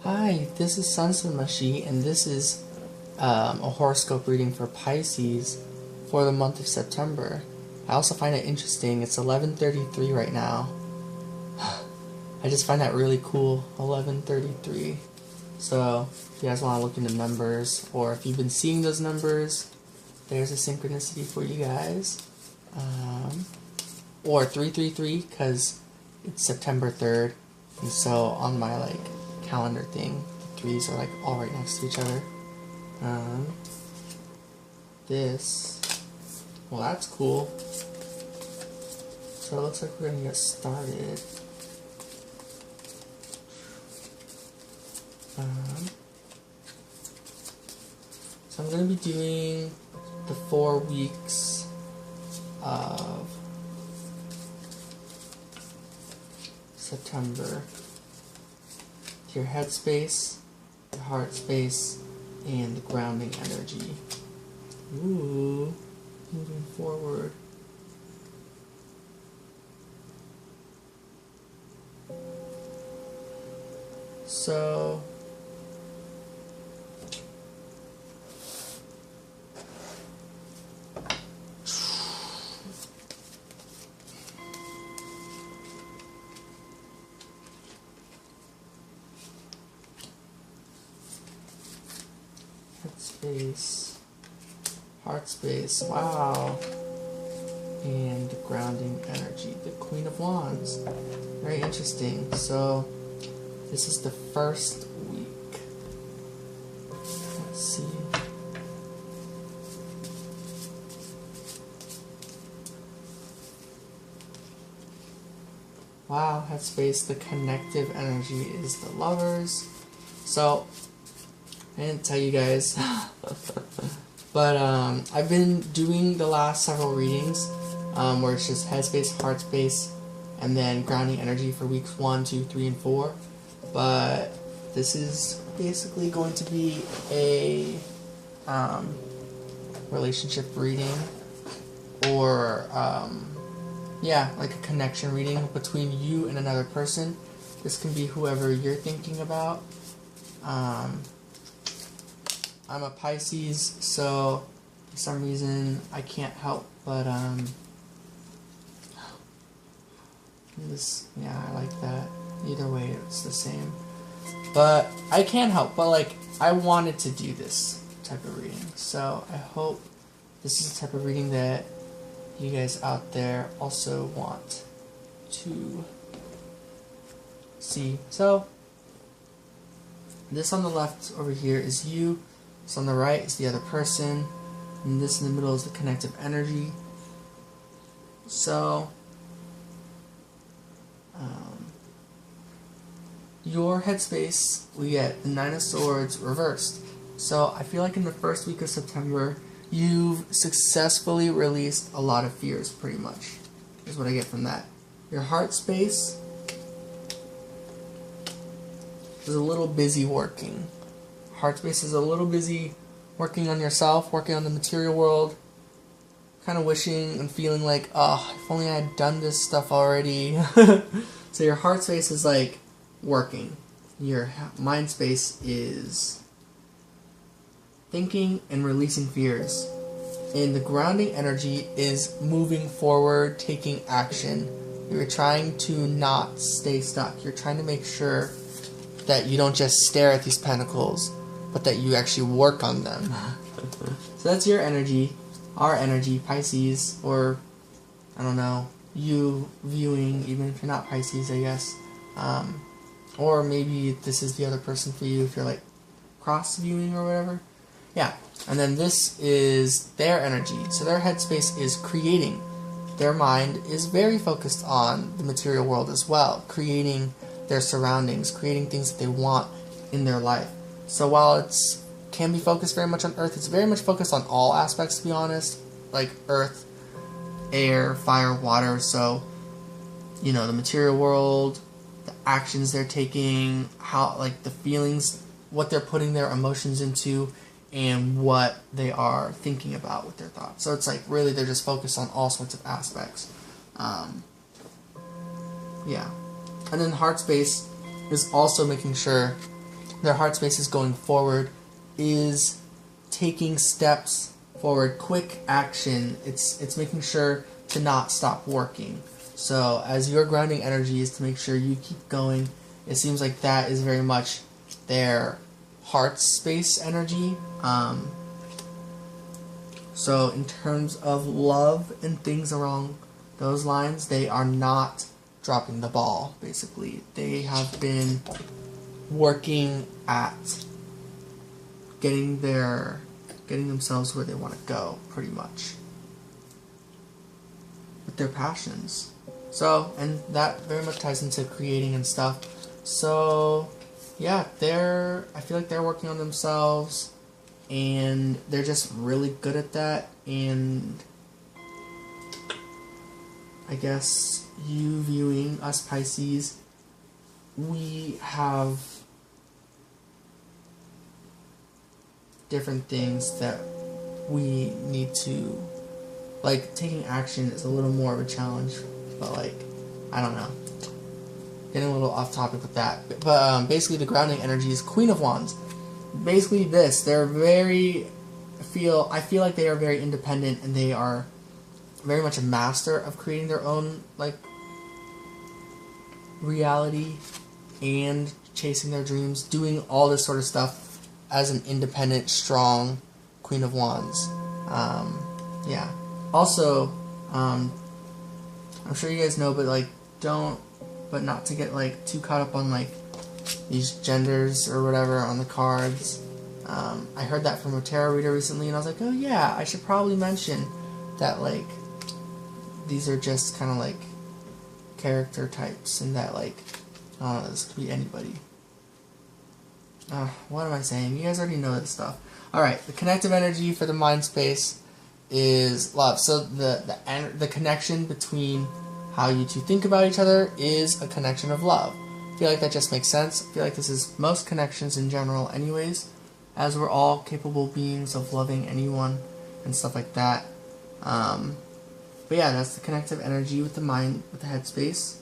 Hi, this is Mashi, and this is a horoscope reading for Pisces for the month of September. I also find it interesting. It's 11:33 right now. I just find that really cool. 11:33. So, if you guys want to look into numbers, or if you've been seeing those numbers, there's a synchronicity for you guys. Or 333, because it's September 3rd, and so on my calendar thing, the threes are all right next to each other. Well, that's cool. So it looks like we're gonna get started. So I'm gonna be doing the 4 weeks of September. Your head space, your heart space, and the grounding energy. Ooh, moving forward. So, head space, heart space, wow, and grounding energy, the Queen of Wands. Very interesting. So this is the first week. Let's see. Wow, headspace, the connective energy is the Lovers. So I didn't tell you guys, but I've been doing the last several readings where it's just headspace, heart space, and then grounding energy for weeks 1, 2, 3, and 4. But this is basically going to be a relationship reading, or like a connection reading between you and another person. This can be whoever you're thinking about. I'm a Pisces, so for some reason I can't help but I like that. Either way, it's the same. But I can't help but I wanted to do this type of reading. So I hope this is the type of reading that you guys out there also want to see. So this on the left over here is you. This on the right is the other person. And this in the middle is the connective energy. So your headspace, we get the 9 of Swords reversed. So I feel like in the first week of September, you've successfully released a lot of fears, pretty much, is what I get from that. Your heart space is a little busy working. Heart space is a little busy working on yourself, working on the material world, kind of wishing and feeling like, oh, if only I had done this stuff already. So your heart space is working. Your mind space is thinking and releasing fears. And the grounding energy is moving forward, taking action. You're trying to not stay stuck. You're trying to make sure that you don't just stare at these pentacles, but that you actually work on them. So that's your energy, our energy, Pisces, or I don't know, you viewing, even if you're not Pisces, I guess. Or maybe this is the other person for you if you're cross viewing or whatever. Yeah. And then this is their energy. So their headspace is creating. Their mind is very focused on the material world as well, creating their surroundings, creating things that they want in their life. So while it's can be focused very much on Earth, it's very much focused on all aspects, to be honest, like Earth, air, fire, water. So, the material world, the actions they're taking, how the feelings, what they're putting their emotions into, and what they are thinking about with their thoughts. So it's really they're just focused on all sorts of aspects. Yeah. And then heart space is also making sure their heart space is going forward, is taking steps forward, quick action. It's making sure to not stop working. So as your grounding energy is to make sure you keep going, it seems like that is very much their heart space energy. So in terms of love and things along those lines, they are not dropping the ball, basically. They have been working at getting themselves where they want to go, pretty much, with their passions. So, and that very much ties into creating and stuff. So, yeah, I feel like they're working on themselves, and they're just really good at that. And I guess you viewing us Pisces, we have different things that we need to, like, taking action is a little more of a challenge, but, like, I don't know, getting a little off topic with that. But basically the grounding energy is Queen of Wands. Basically this, they're I feel like they are very independent, and they are very much a master of creating their own, like, reality and chasing their dreams, doing all this sort of stuff as an independent, strong Queen of Wands. Yeah. Also, I'm sure you guys know, but, like, not to get, like, too caught up on, like, these genders or whatever on the cards. I heard that from a tarot reader recently, and I was like, oh yeah, I should probably mention that, like, these are just kind of, like, character types, and that, like, I don't know, this could be anybody. What am I saying? You guys already know this stuff. Alright, the connective energy for the mind space is love. So the connection between how you two think about each other is a connection of love. I feel like that just makes sense. I feel like this is most connections in general anyways, as we're all capable beings of loving anyone and stuff like that. But yeah, that's the connective energy with the mind, with the head space.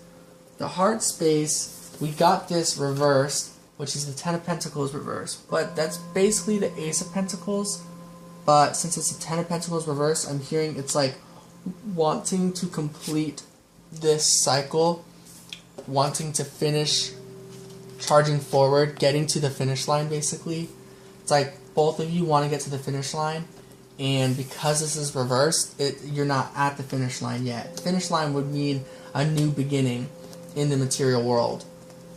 The heart space, we got this reversed, which is the Ten of Pentacles reversed. But that's basically the Ace of Pentacles. But since it's the Ten of Pentacles reversed, I'm hearing it's like wanting to complete this cycle, wanting to finish, charging forward, getting to the finish line, basically. It's like both of you want to get to the finish line, and because this is reversed, you're not at the finish line yet. The finish line would mean a new beginning in the material world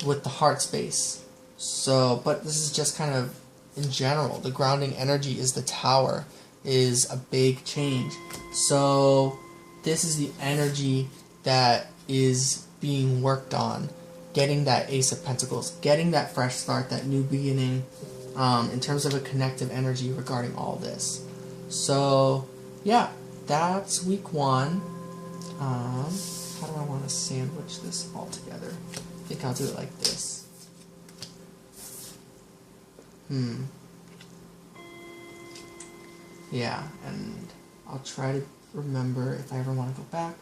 with the heart space. So, but this is just kind of in general. The grounding energy is the Tower, is a big change. So this is the energy that is being worked on, getting that Ace of Pentacles, getting that fresh start, that new beginning, in terms of a connective energy regarding all this. So yeah, that's week 1. How do I want to sandwich this all together? I think I'll do it like this. Yeah, and I'll try to remember if I ever want to go back.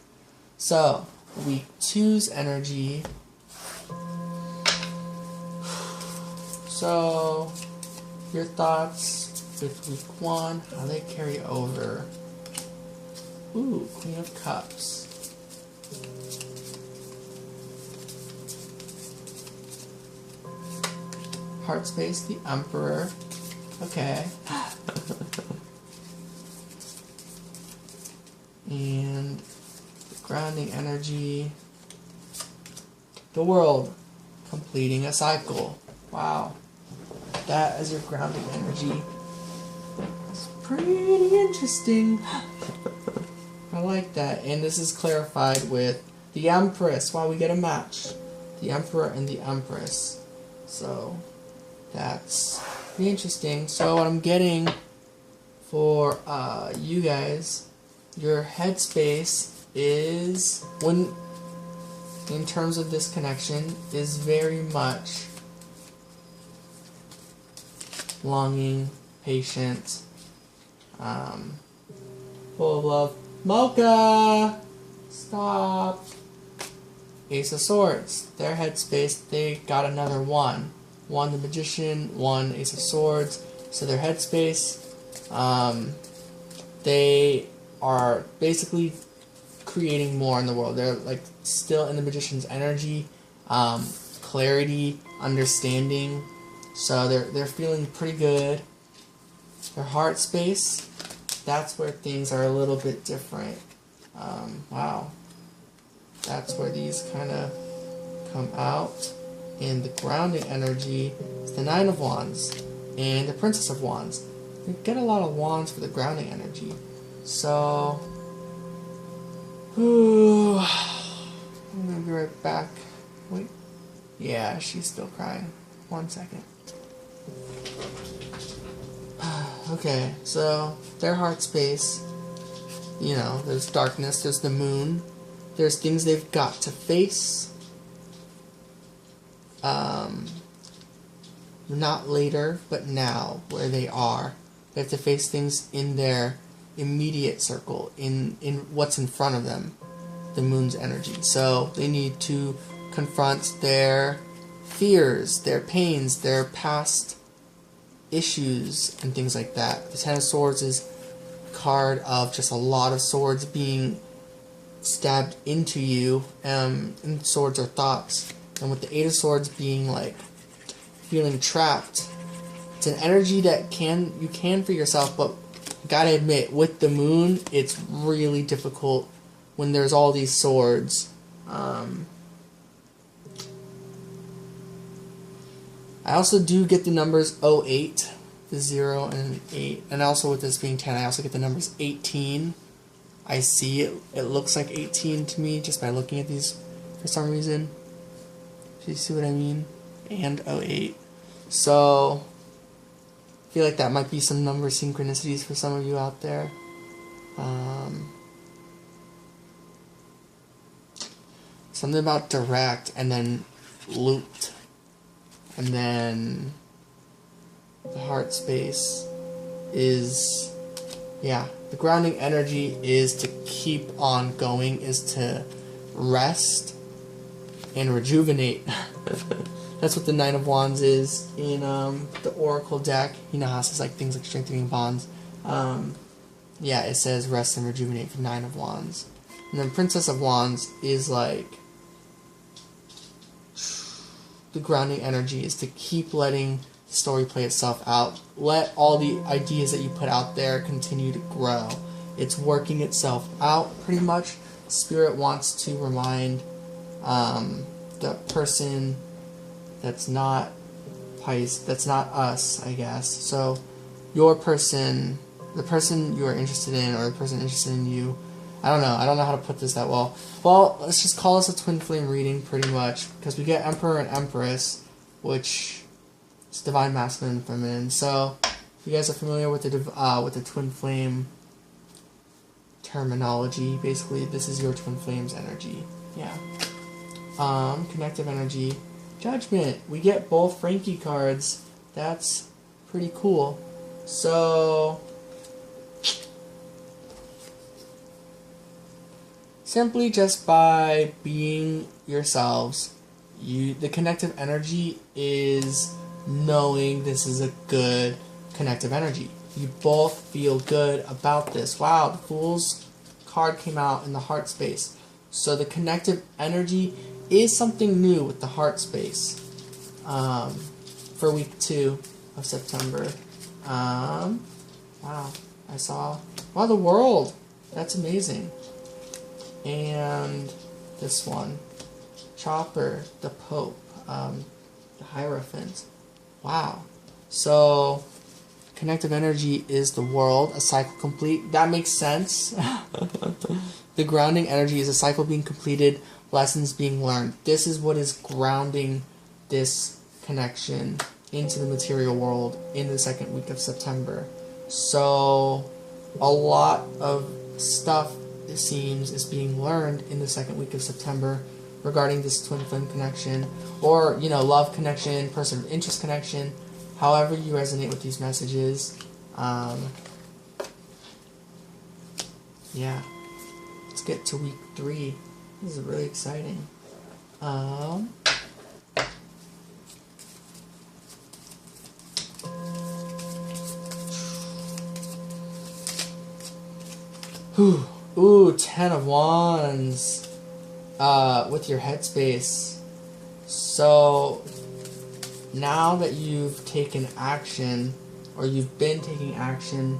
So, week 2's energy. So, your thoughts with week 1, how they carry over. Ooh, Queen of Cups. Heart space, the Emperor. Okay. And the grounding energy. The World. Completing a cycle. Wow. That as your grounding energy. It's pretty interesting. I like that. And this is clarified with the Empress. Wow, we get a match. The Emperor and the Empress. So that's pretty interesting. So what I'm getting for you guys, your headspace is, when in terms of this connection, is very much longing, patient, full of love. Mocha! Stop! Ace of Swords. Their headspace, they got another 1. 1 the Magician, 1 Ace of Swords. So their headspace, they are basically creating more in the world. They're like still in the Magician's energy, clarity, understanding. So they're feeling pretty good. Their heart space, that's where things are a little bit different. Wow. That's where these kind of come out. And the grounding energy is the 9 of Wands and the Princess of Wands. You get a lot of wands for the grounding energy. So, I'm going to be right back. Wait. Yeah, she's still crying. 1 second. Okay, so their heart space, you know, there's darkness, there's the moon, there's things they've got to face. Not later, but now, where they are. They have to face things in their immediate circle, in what's in front of them, the moon's energy. So they need to confront their fears, their pains, their past issues, and things like that. The 10 of Swords is a card of just a lot of swords being stabbed into you, and swords are thoughts. And with the 8 of Swords being like feeling trapped, it's an energy that you can for yourself, but gotta admit, with the moon, it's really difficult when there's all these swords. I also do get the numbers 08, the 0 and 8, and also with this being 10, I also get the numbers 18. I see it. It looks like 18 to me just by looking at these for some reason. Do you see what I mean? And 08. So, I feel like that might be some number synchronicities for some of you out there. Something about direct and then looped. And then the heart space is, yeah, the grounding energy is to keep on going, is to rest and rejuvenate. That's what the 9 of Wands is in the Oracle deck. You know how it says like things like strengthening bonds. Yeah, it says rest and rejuvenate for 9 of Wands. And then Princess of Wands is like the grounding energy is to keep letting the story play itself out. Let all the ideas that you put out there continue to grow. It's working itself out pretty much. Spirit wants to remind the person that's not Pisces, that's not us, I guess. So your person, the person you are interested in, or the person interested in you, I don't know how to put this that well. Well, let's just call this a twin flame reading pretty much, because we get Emperor and Empress, which is divine masculine and feminine. So if you guys are familiar with the twin flame terminology, basically this is your twin flames energy. Yeah. Connective energy. Judgment. We get both Frankie cards. That's pretty cool. So simply just by being yourselves, the connective energy is knowing this is a good connective energy. You both feel good about this. Wow, the Fool's card came out in the heart space. So the connective energy is something new with the heart space for week 2 of September. Wow, I saw, wow, the World. That's amazing. And this one, Chopper, the Pope, the Hierophant. Wow. So connective energy is the World, a cycle complete. That makes sense. The grounding energy is a cycle being completed, lessons being learned. This is what is grounding this connection into the material world in the second week of September. So a lot of stuff, it seems, is being learned in the second week of September regarding this twin flame connection, or, you know, love connection, person of interest connection, however you resonate with these messages. Yeah. Let's get to week 3. This is really exciting. Whew. Ooh, Ten of Wands. With your headspace. So, now that you've taken action, or you've been taking action,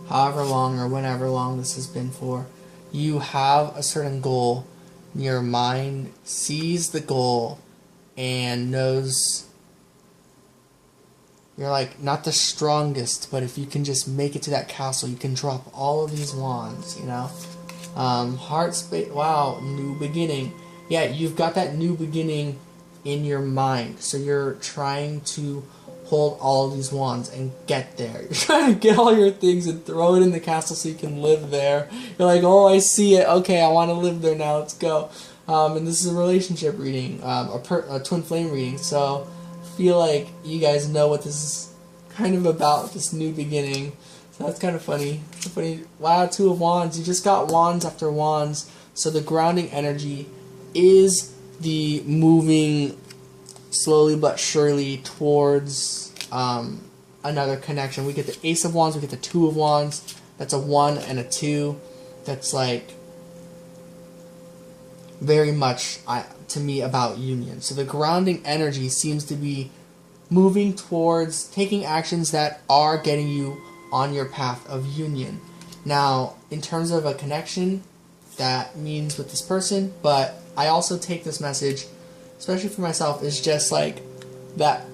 however long or whenever long this has been for, you have a certain goal. Your mind sees the goal and knows you're like not the strongest, but if you can just make it to that castle, you can drop all of these wands, you know? Heart space, wow, new beginning. Yeah, you've got that new beginning in your mind. So you're trying to hold all of these wands and get there. You're trying to get all your things and throw it in the castle so you can live there. You're like, oh, I see it. Okay, I want to live there now. Let's go. And this is a relationship reading, a twin flame reading. So I feel like you guys know what this is kind of about, this new beginning. So that's kind of funny. It's funny. Wow, Two of Wands. You just got wands after wands. So the grounding energy is the moving slowly but surely towards another connection. We get the Ace of Wands, we get the Two of Wands. That's a 1 and a 2. That's like very much to me about union. So the grounding energy seems to be moving towards taking actions that are getting you on your path of union. Now, in terms of a connection, that means with this person, but I also take this message, especially for myself, is just like that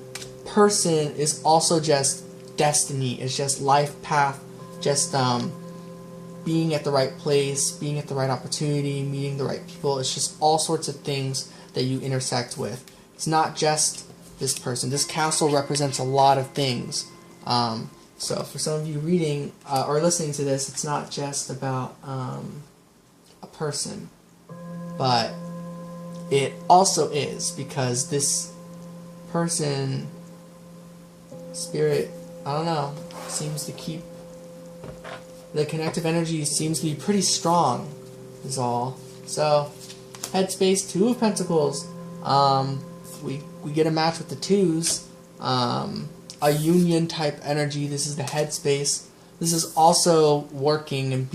person is also just destiny, it's just life path, just being at the right place, being at the right opportunity, meeting the right people. It's just all sorts of things that you intersect with. It's not just this person. This castle represents a lot of things. So for some of you reading or listening to this, it's not just about a person, but it also is, because this person, spirit, I don't know, seems to keep, the connective energy seems to be pretty strong, is all. So, headspace, Two of Pentacles, we get a match with the twos, a union type energy. This is the headspace. This is also working and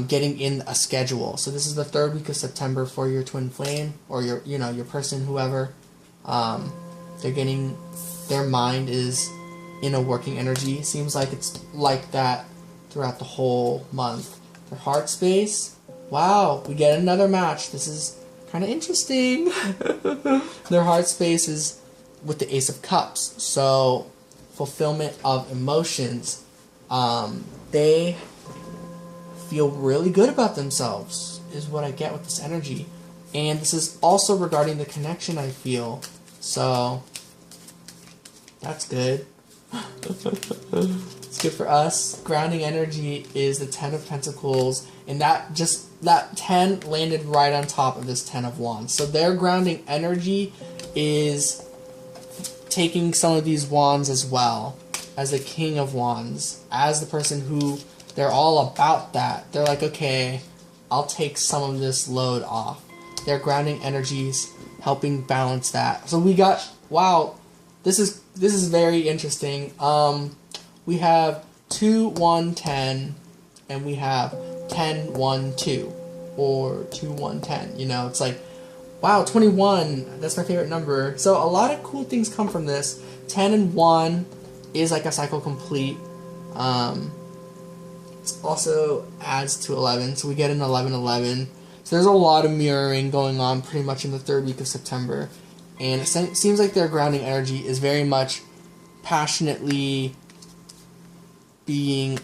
getting in a schedule. So this is the 3rd week of September for your twin flame, or your person, whoever. Their mind is in a working energy. Seems like it's like that throughout the whole month. Their heart space, wow, we get another match. This is kind of interesting. Their heart space is with the Ace of Cups. So fulfillment of emotions. They feel really good about themselves, is what I get with this energy. And this is also regarding the connection I feel. So that's good. It's good for us. Grounding energy is the 10 of Pentacles, and that 10 landed right on top of this 10 of Wands. So their grounding energy is taking some of these wands as well, as the King of Wands, as the person who, they're all about that. They're like, okay, I'll take some of this load off. Their grounding energies helping balance that. So we got, wow, this is very interesting. We have 2, 1, 10, and we have 10, 1, 2, or 2, 1, 10. You know, it's like, wow, 21. That's my favorite number. So a lot of cool things come from this. 10 and 1 is like a cycle complete. It also adds to 11, so we get an 11, 11. So there's a lot of mirroring going on pretty much in the 3rd week of September. And it seems like their grounding energy is very much passionately being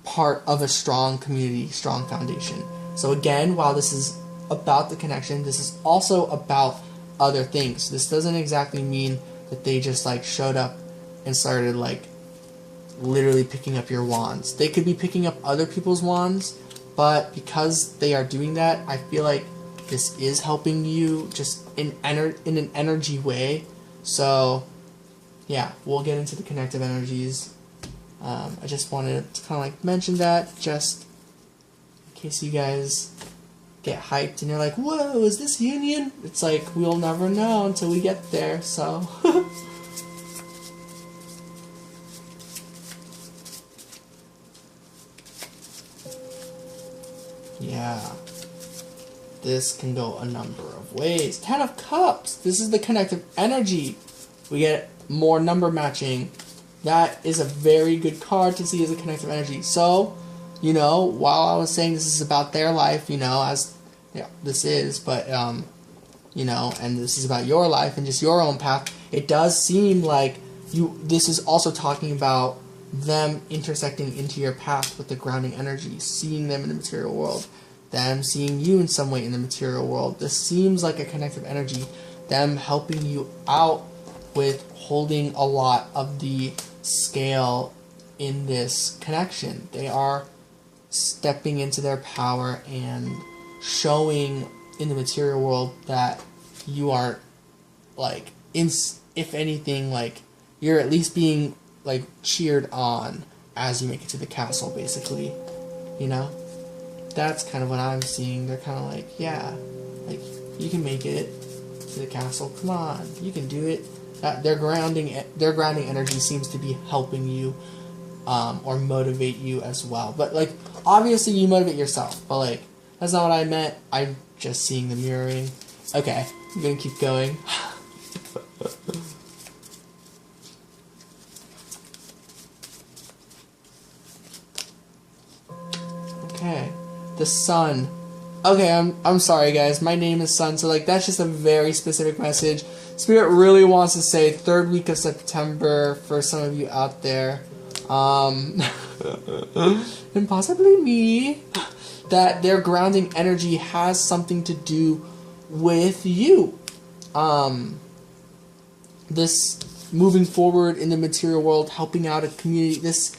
part of a strong community, strong foundation. So again, while this is about the connection, this is also about other things. This doesn't exactly mean that they just showed up and started literally picking up your wands. They could be picking up other people's wands, but because they are doing that, I feel like this is helping you just in an energy way. So yeah, we'll get into the connective energies. I just wanted to kind of mention that, just in case you guys get hyped and you're like, whoa, is this union? It's like, we'll never know until we get there, so. Yeah. This can go a number of ways. 10 of Cups. This is the connective energy. We get more number matching. That is a very good card to see as a connective energy. So, you know, while I was saying this is about their life, you know, as yeah, this is, but, you know, and this is about your life and just your own path, it does seem like this is also talking about them intersecting into your path with the grounding energy, seeing them in the material world, them seeing you in some way in the material world. This seems like a connective energy, them helping you out with holding a lot of the scale in this connection. They are stepping into their power and showing in the material world that you are, like, if anything, like, you're at least being, like, cheered on as you make it to the castle, basically, you know? That's kind of what I'm seeing. They're kind of like, yeah, like, you can make it to the castle. Come on, you can do it. Their grounding energy seems to be helping you, or motivate you as well. But, like, obviously you motivate yourself. But, like, that's not what I meant. I'm just seeing the mirroring. Okay, I'm gonna keep going. Okay, the sun. Okay, I'm sorry guys, my name is Sun, so like that's just a very specific message. Spirit really wants to say 3rd week of September for some of you out there. And possibly me. That their grounding energy has something to do with you. This moving forward in the material world, helping out a community, this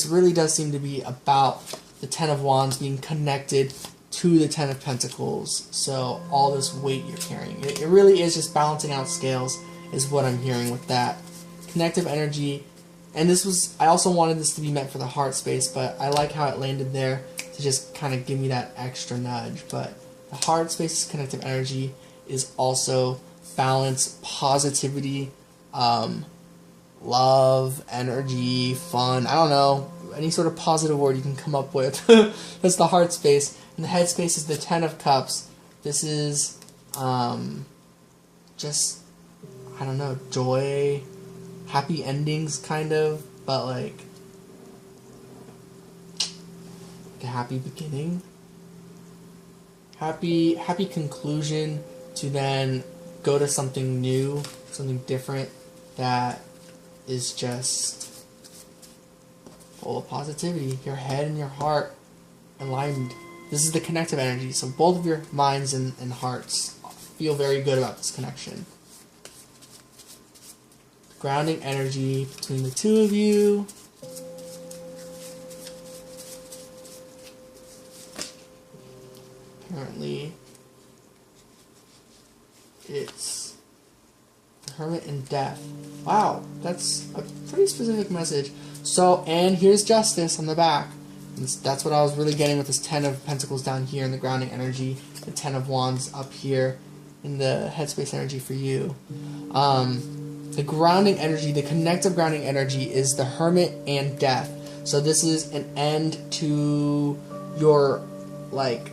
really does seem to be about the 10 of Wands being connected to the 10 of Pentacles. So all this weight you're carrying, it really is just balancing out scales is what I'm hearing with that. Connective energy, and I also wanted this to be meant for the heart space, but I like how it landed there to just kind of give me that extra nudge. But the heart space's connective energy is also balance, positivity, love, energy, fun, I don't know, any sort of positive word you can come up with. That's the heart space. And the head space is the 10 of Cups. This is just, I don't know, joy, happy endings kind of, but like a happy beginning, happy conclusion to then go to something new, something different that is just full of positivity. Your head and your heart aligned. This is the connective energy, so both of your minds and hearts feel very good about this connection. Grounding energy between the two of you. Apparently, it's the Hermit and Death. Wow, that's a pretty specific message. So, and here's Justice on the back. And that's what I was really getting with this 10 of Pentacles down here in the grounding energy, the 10 of Wands up here in the headspace energy for you. The grounding energy, the connective grounding energy is the Hermit and Death. So this is an end to your, like,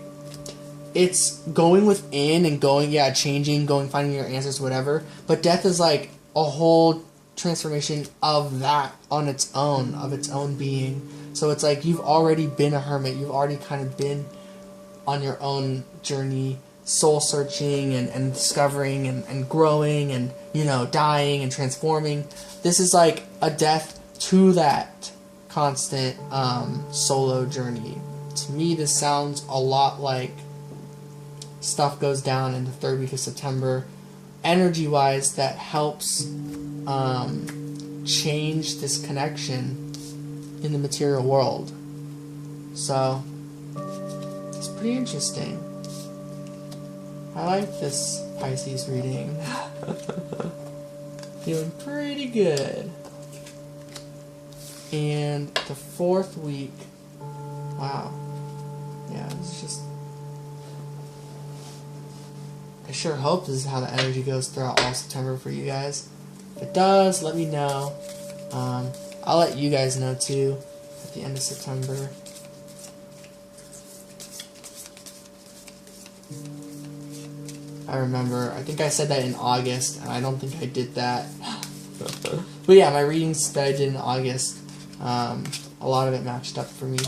it's going within and going, yeah, changing, going, finding your answers, whatever. But death is like a whole transformation of that on its own being. So it's like you've already been a hermit. You've already kind of been on your own journey, soul searching and discovering and growing and, you know, dying and transforming. This is like a death to that constant solo journey. To me, this sounds a lot like stuff goes down in the 3rd week of September, energy-wise, that helps change this connection in the material world. So, it's pretty interesting. I like this Pisces reading. Feeling pretty good. And the 4th week, wow. Yeah, it's just, I sure hope this is how the energy goes throughout all September for you guys. If it does, let me know. I'll let you guys know too at the end of September. I remember. I think I said that in August, and I don't think I did that. But yeah, my readings that I did in August, a lot of it matched up for me.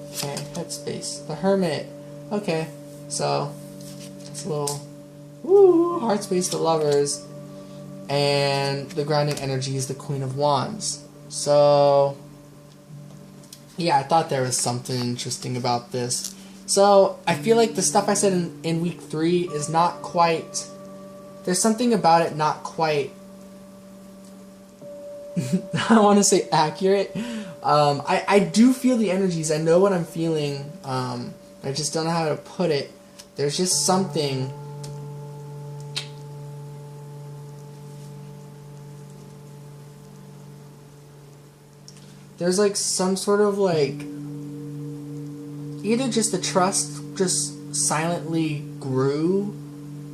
Okay, Headspace. The Hermit. Okay, so it's a little... Woo! Heart Space, the Lovers. And the grounding energy is the Queen of Wands. So... yeah, I thought there was something interesting about this. So, I feel like the stuff I said in week 3 is not quite... there's something about it not quite... I want to say accurate. I do feel the energies. I know what I'm feeling. I just don't know how to put it. There's just something... there's like some sort of like... either just the trust just silently grew,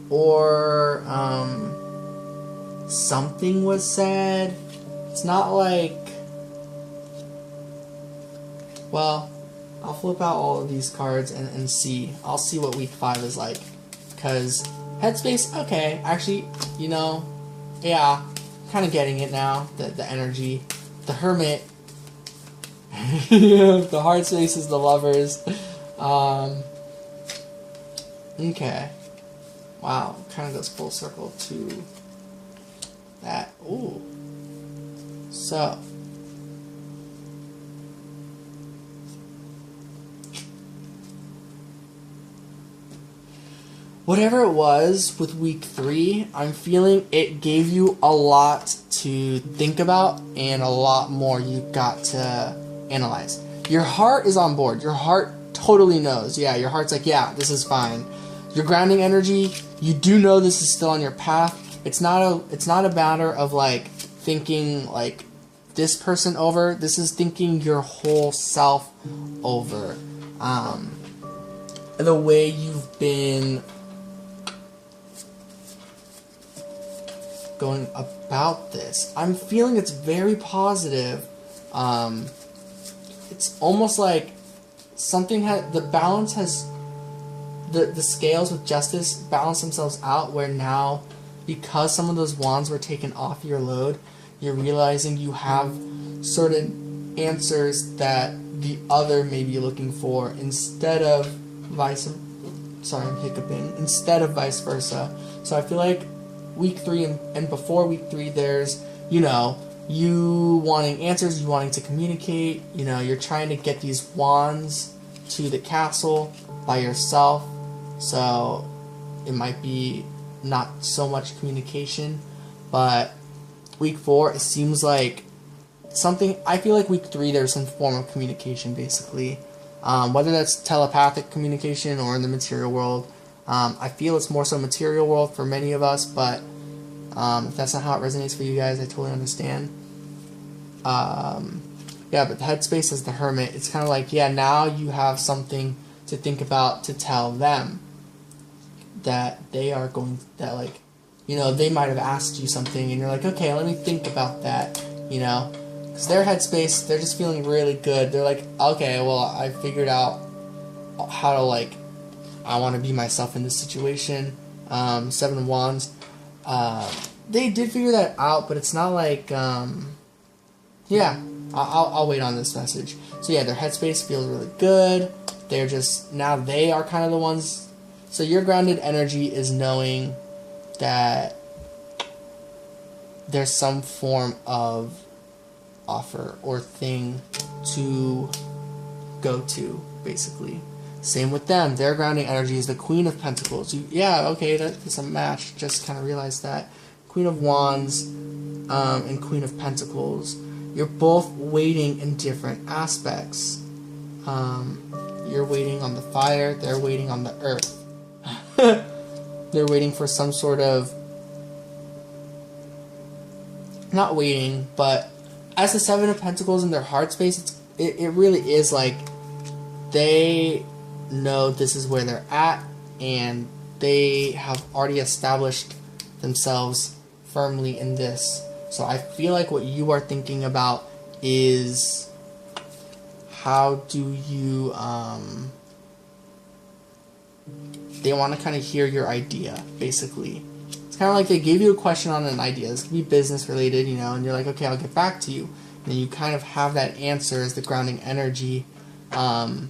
or something was said. It's not like... well, I'll flip out all of these cards and see. I'll see what week 5 is like. Because Headspace, okay, actually, you know, yeah, kind of getting it now, the energy. The Hermit, the Heart Space is the Lovers. Okay. Wow, kind of goes full circle to that. Ooh. So. Whatever it was with week 3, I'm feeling it gave you a lot to think about and a lot more you got to analyze. Your heart is on board. Your heart totally knows. Yeah, your heart's like, yeah, this is fine. Your grounding energy, you do know this is still on your path. It's not a matter of like thinking like this person over. This is thinking your whole self over. The way you've been going about this, I'm feeling it's very positive. It's almost like something has, the balance has, the scales with justice balance themselves out, where now, because some of those wands were taken off your load, you're realizing you have certain answers that the other may be looking for, instead of instead of vice versa. So I feel like week 3 and before week 3, there's, you know, you wanting answers, you wanting to communicate, you know, you're trying to get these wands to the castle by yourself, so it might be not so much communication. But week 4, it seems like something, I feel like week 3 there's some form of communication, basically, whether that's telepathic communication or in the material world. I feel it's more so material world for many of us, but if that's not how it resonates for you guys, I totally understand. Yeah, but the Headspace is the Hermit. It's kind of like, yeah, now you have something to think about to tell them that they are going, that like, you know, they might have asked you something and you're like, okay, let me think about that, you know, because their Headspace, they're just feeling really good. They're like, okay, well, I figured out how to, like, I want to be myself in this situation. 7 of Wands. They did figure that out, but it's not like, yeah, I'll wait on this message. So yeah, their Headspace feels really good. They're just, now they are kind of the ones, so your grounded energy is knowing that there's some form of offer or thing to go to, basically. Same with them. Their grounding energy is the Queen of Pentacles. Yeah, okay, that's a match. Just kind of realized that. Queen of Wands and Queen of Pentacles. You're both waiting in different aspects. You're waiting on the fire. They're waiting on the earth. They're waiting for some sort of... not waiting, but as the 7 of Pentacles in their heart space, it really is like they know this is where they're at, and they have already established themselves firmly in this. So I feel like what you are thinking about is, how do you they want to kind of hear your idea, basically. It's kind of like they gave you a question on an idea. This could be business related, you know, and you're like, okay, I'll get back to you. And you kind of have that answer as the grounding energy. The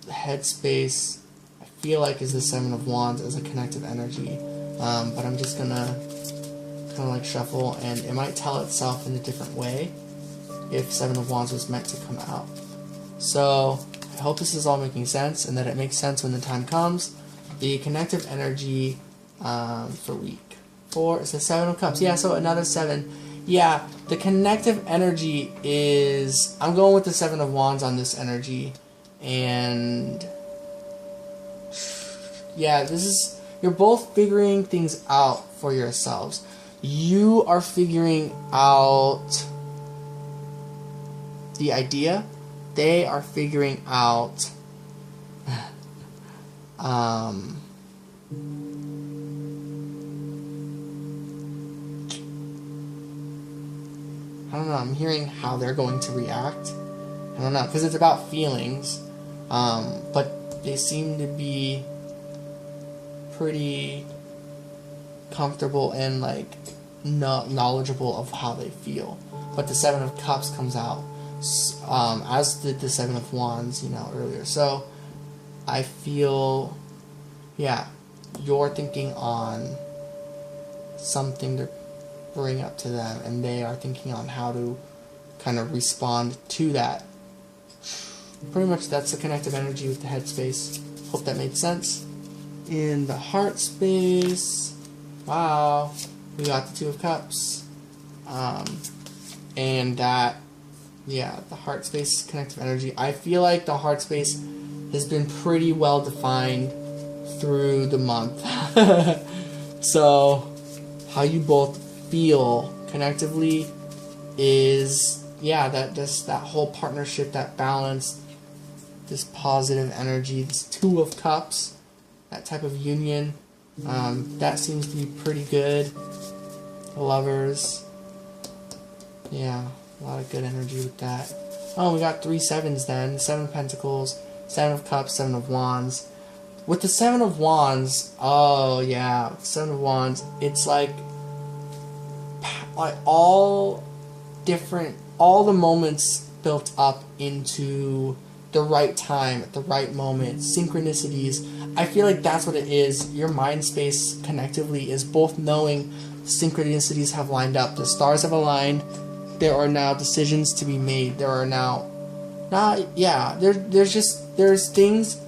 headspace, I feel like, is the Seven of Wands as a connective energy. But I'm just gonna kind of like shuffle, and it might tell itself in a different way if Seven of Wands was meant to come out. So I hope this is all making sense, and that it makes sense when the time comes. The connective energy for week 4 is the Seven of Cups. Yeah, so another 7. Yeah, the connective energy is, I'm going with the Seven of Wands on this energy, and yeah, this is, you're both figuring things out for yourselves. You are figuring out the idea. They are figuring out I don't know, I'm hearing how they're going to react. I don't know, because it's about feelings, but they seem to be pretty comfortable and like knowledgeable of how they feel. But the Seven of Cups comes out, as did the Seven of Wands, you know, earlier. So I feel, yeah, you're thinking on something to bring up to them, and they are thinking on how to kind of respond to that. Pretty much that's the connective energy with the headspace. Hope that made sense. In the heart space, wow, we got the Two of Cups. And that, yeah, the heart space connective energy. I feel like the heart space has been pretty well defined through the month. So how you both feel connectively is, yeah, that whole partnership, that balance, this positive energy, this Two of Cups, that type of union, that seems to be pretty good. Lovers, yeah, a lot of good energy with that. Oh, we got 3 sevens then. 7 of Pentacles, 7 of Cups, 7 of Wands. With the 7 of Wands, oh yeah, 7 of Wands, it's like all the moments built up into the right time, at the right moment, synchronicities. I feel like that's what it is. Your mind space connectively is both knowing synchronicities have lined up, the stars have aligned, there are now decisions to be made, there are now, there's things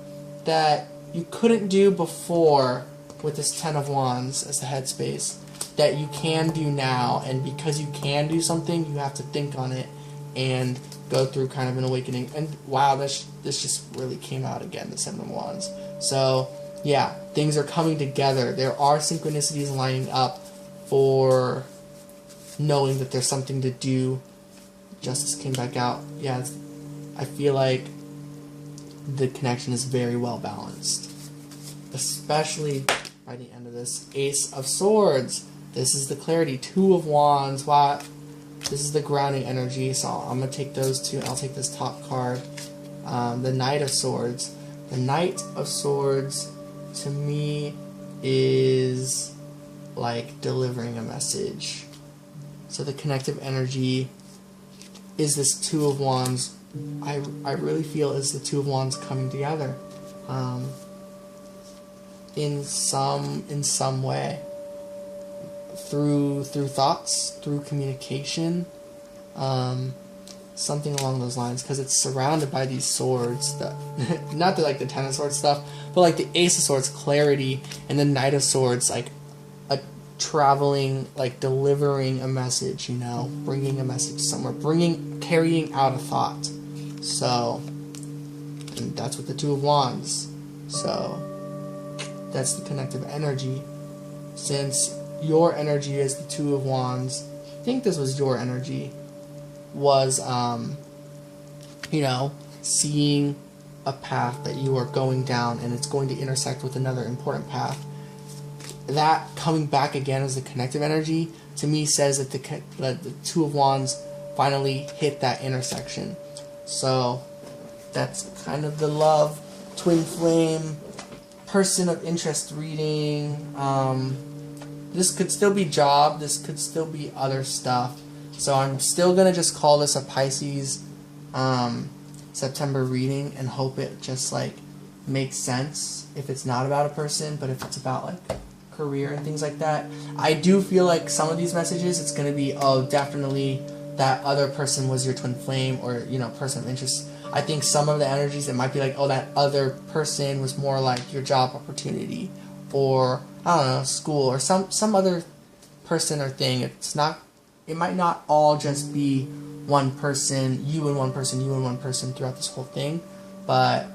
that you couldn't do before with this 10 of Wands as the headspace that you can do now, and because you can do something, you have to think on it and go through kind of an awakening. And wow, this just really came out again, the 7 of Wands. So yeah, things are coming together. There are synchronicities lining up for knowing that there's something to do. Justice came back out. Yeah, I feel like the connection is very well balanced, especially by the end of this. Ace of Swords. This is the clarity. 2 of Wands. Wow. This is the grounding energy. So I'm going to take those two, and I'll take this top card. The Knight of Swords. The Knight of Swords, to me, is like delivering a message. So the connective energy is this 2 of Wands. I really feel is the 2 of Wands coming together in some way, through thoughts, through communication, something along those lines, because it's surrounded by these swords that not the like the 10 of Swords stuff, but like the Ace of Swords, clarity, and the Knight of Swords, like a traveling, like delivering a message, you know, bringing a message somewhere, carrying out a thought. So, and that's with the 2 of Wands. So that's the connective energy. Since your energy is the 2 of Wands, I think this was your energy, was you know, seeing a path that you are going down and it's going to intersect with another important path. That coming back again as the connective energy, to me, says that the 2 of Wands finally hit that intersection. So that's kind of the love, twin flame, person of interest reading. This could still be job. This could still be other stuff. So I'm still going to just call this a Pisces September reading and hope it just like makes sense if it's not about a person, but if it's about like career and things like that. I do feel like some of these messages it's going to be, oh, definitely that other person was your twin flame or, you know, person of interest. I think some of the energies it might be like, oh, that other person was more like your job opportunity or I don't know, school or some other person or thing. It might not all just be one person, you and one person, you and one person throughout this whole thing, but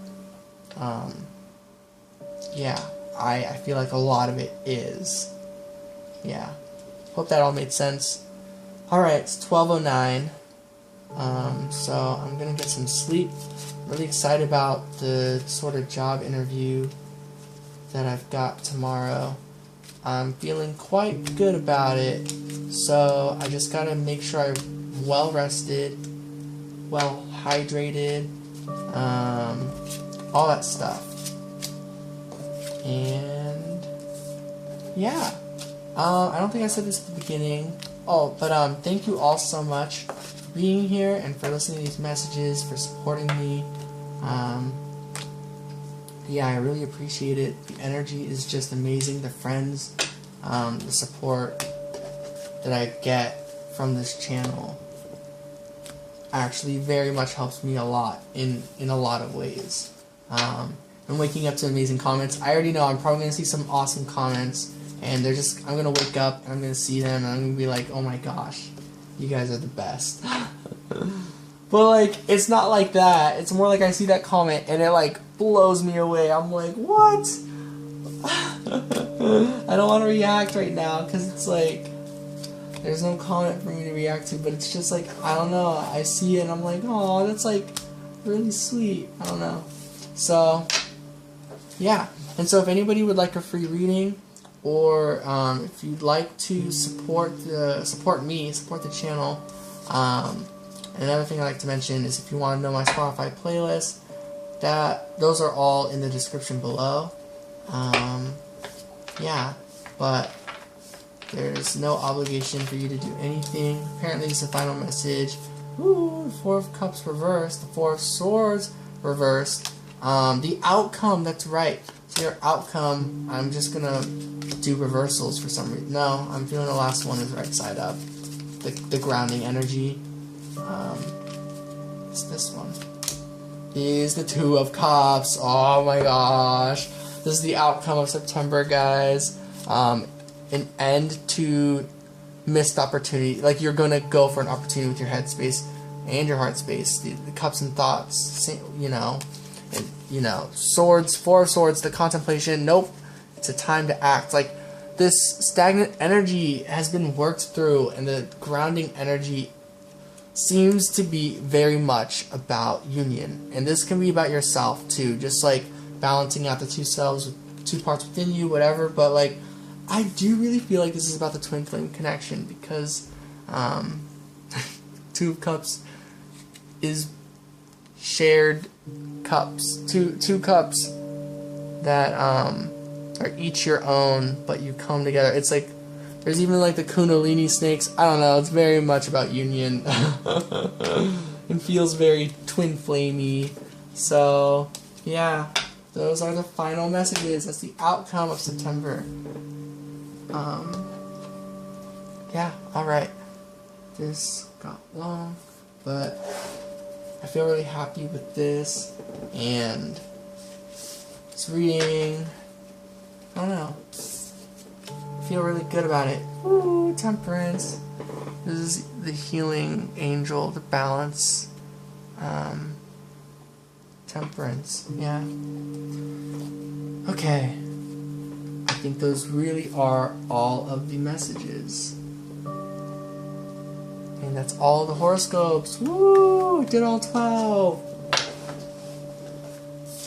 yeah, I feel like a lot of it is. Yeah. Hope that all made sense. Alright, it's 12:09. So I'm gonna get some sleep. I'm really excited about the sort of job interview that I've got tomorrow. I'm feeling quite good about it. So I just gotta make sure I'm well rested, well hydrated, all that stuff. And yeah, I don't think I said this at the beginning. Oh, but thank you all so much for being here and for listening to these messages, for supporting me. Yeah, I really appreciate it. The energy is just amazing. The friends, the support that I get from this channel actually very much helps me a lot in a lot of ways. I'm waking up to amazing comments. I already know I'm probably going to see some awesome comments, and I'm going to wake up, and I'm going to see them, and I'm going to be like, oh my gosh, you guys are the best. But, like, it's not like that. It's more like I see that comment, and it, like, blows me away. I'm like, what? I don't want to react right now, because it's like, there's no comment for me to react to, but it's just like, I don't know. I see it, and I'm like, oh, that's, like, really sweet. I don't know. So, yeah. And so if anybody would like a free reading, or if you'd like to support me, support the channel, another thing I like to mention is if you want to know my Spotify playlist, those are all in the description below. Yeah, but there's no obligation for you to do anything. Apparently this is the final message. Ooh, the Four of Cups reversed, the Four of Swords reversed. The outcome, that's right. So your outcome, I'm just gonna do reversals for some reason. No, I'm feeling the last one is right side up. The grounding energy. It's this one. Is the Two of Cups. Oh my gosh. This is the outcome of September, guys. An end to missed opportunity. Like, you're gonna go for an opportunity with your head space and your heart space. The cups and thoughts, you know. And, you know, swords, Four of Swords, the contemplation. Nope. It's a time to act. Like, this stagnant energy has been worked through, and the grounding energy seems to be very much about union. And this can be about yourself too, just like balancing out the two selves, two parts within you, whatever. But like, I do really feel like this is about the twin flame connection, because Two of Cups is shared cups, two cups that are each your own, but you come together. It's like, there's even like the Kundalini snakes. I don't know, it's very much about union. It feels very twin flamey. So, yeah, those are the final messages. That's the outcome of September. Yeah, alright. This got long, but I feel really happy with this, and this reading, I don't know, I feel really good about it. Ooh, Temperance. This is the healing angel, the balance, Temperance, yeah. Okay, I think those really are all of the messages. And that's all the horoscopes. Woo! I did all 12.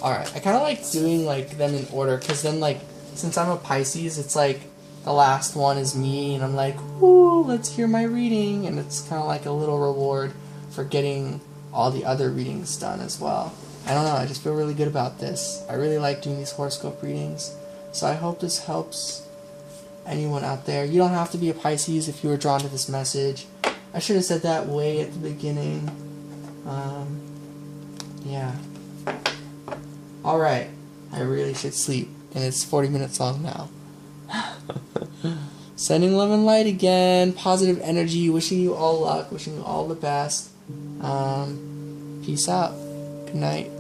Alright, I kind of like doing like them in order, because then like, since I'm a Pisces, it's like the last one is me, and I'm like, woo, let's hear my reading, and it's kind of like a little reward for getting all the other readings done as well. I don't know, I just feel really good about this. I really like doing these horoscope readings. So I hope this helps anyone out there. You don't have to be a Pisces if you were drawn to this message. I should have said that way at the beginning. Yeah. Alright. I really should sleep. And it's 40 minutes long now. Sending love and light again. Positive energy. Wishing you all luck. Wishing you all the best. Peace out. Good night.